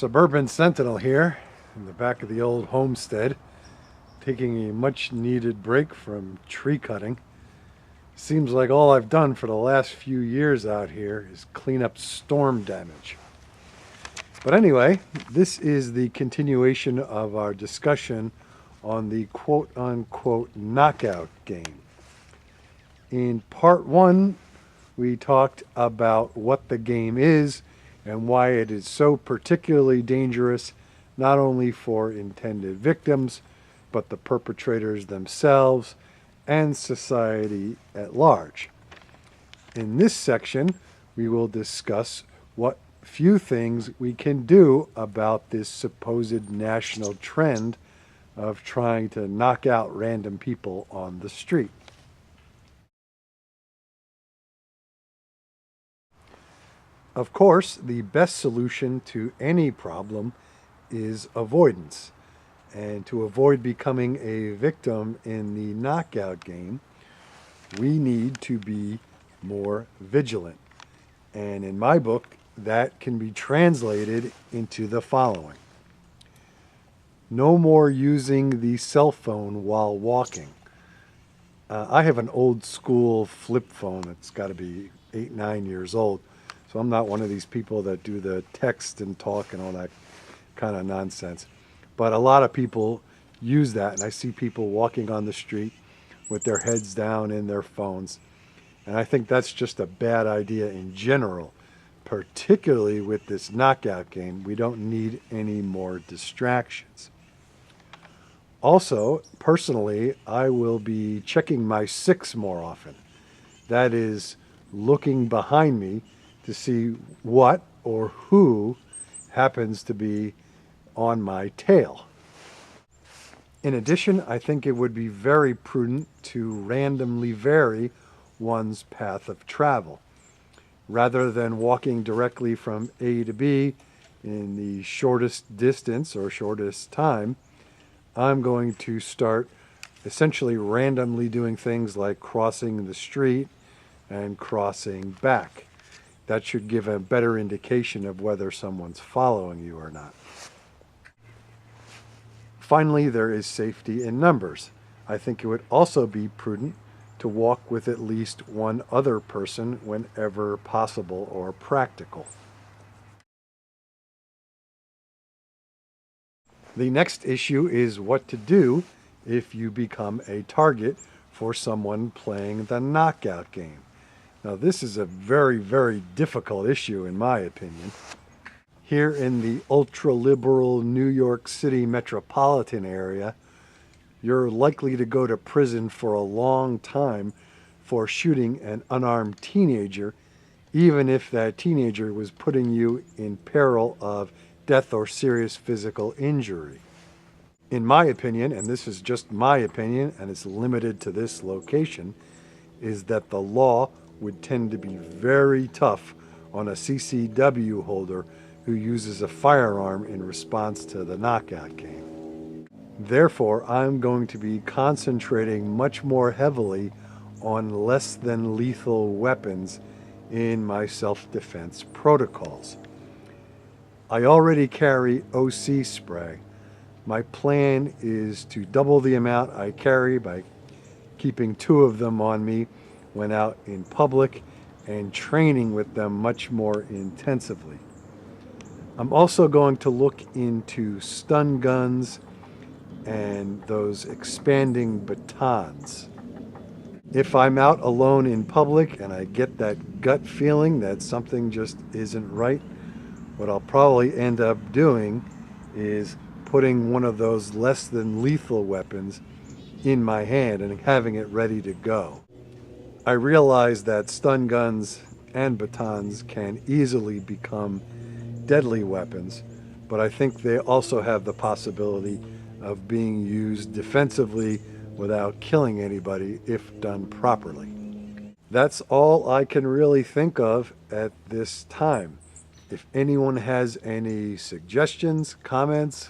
Suburban Sentinel here in the back of the old homestead, taking a much needed break from tree cutting. Seems like all I've done for the last few years out here is clean up storm damage. But anyway, this is the continuation of our discussion on the quote-unquote knockout game. In part one, we talked about what the game is and why it is so particularly dangerous, not only for intended victims, but the perpetrators themselves and society at large. In this section, we will discuss what few things we can do about this supposed national trend of trying to knock out random people on the street. Of course, the best solution to any problem is avoidance. And to avoid becoming a victim in the knockout game, we need to be more vigilant. And in my book, that can be translated into the following. No more using the cell phone while walking. I have an old school flip phone. It's got to be 8-9 years old. So I'm not one of these people that do the text and talk and all that kind of nonsense. But a lot of people use that, and I see people walking on the street with their heads down in their phones. And I think that's just a bad idea in general, particularly with this knockout game. We don't need any more distractions. Also, personally, I will be checking my six more often. That is, looking behind me to see what or who happens to be on my tail. In addition, I think it would be very prudent to randomly vary one's path of travel. Rather than walking directly from A to B in the shortest distance or shortest time, I'm going to start essentially randomly doing things like crossing the street and crossing back. That should give a better indication of whether someone's following you or not. Finally, there is safety in numbers. I think it would also be prudent to walk with at least one other person whenever possible or practical. The next issue is what to do if you become a target for someone playing the knockout game. Now, this is a very, very difficult issue in my opinion. Here in the ultra-liberal New York City metropolitan area, you're likely to go to prison for a long time for shooting an unarmed teenager, even if that teenager was putting you in peril of death or serious physical injury. In my opinion, and this is just my opinion and it's limited to this location, is that the law would tend to be very tough on a CCW holder who uses a firearm in response to the knockout game. Therefore, I'm going to be concentrating much more heavily on less than lethal weapons in my self-defense protocols. I already carry OC spray. My plan is to double the amount I carry by keeping 2 of them on me when out in public and training with them much more intensively. I'm also going to look into stun guns and those expanding batons. If I'm out alone in public and I get that gut feeling that something just isn't right, what I'll probably end up doing is putting one of those less than lethal weapons in my hand and having it ready to go. I realize that stun guns and batons can easily become deadly weapons, but I think they also have the possibility of being used defensively without killing anybody if done properly. That's all I can really think of at this time. If anyone has any suggestions, comments,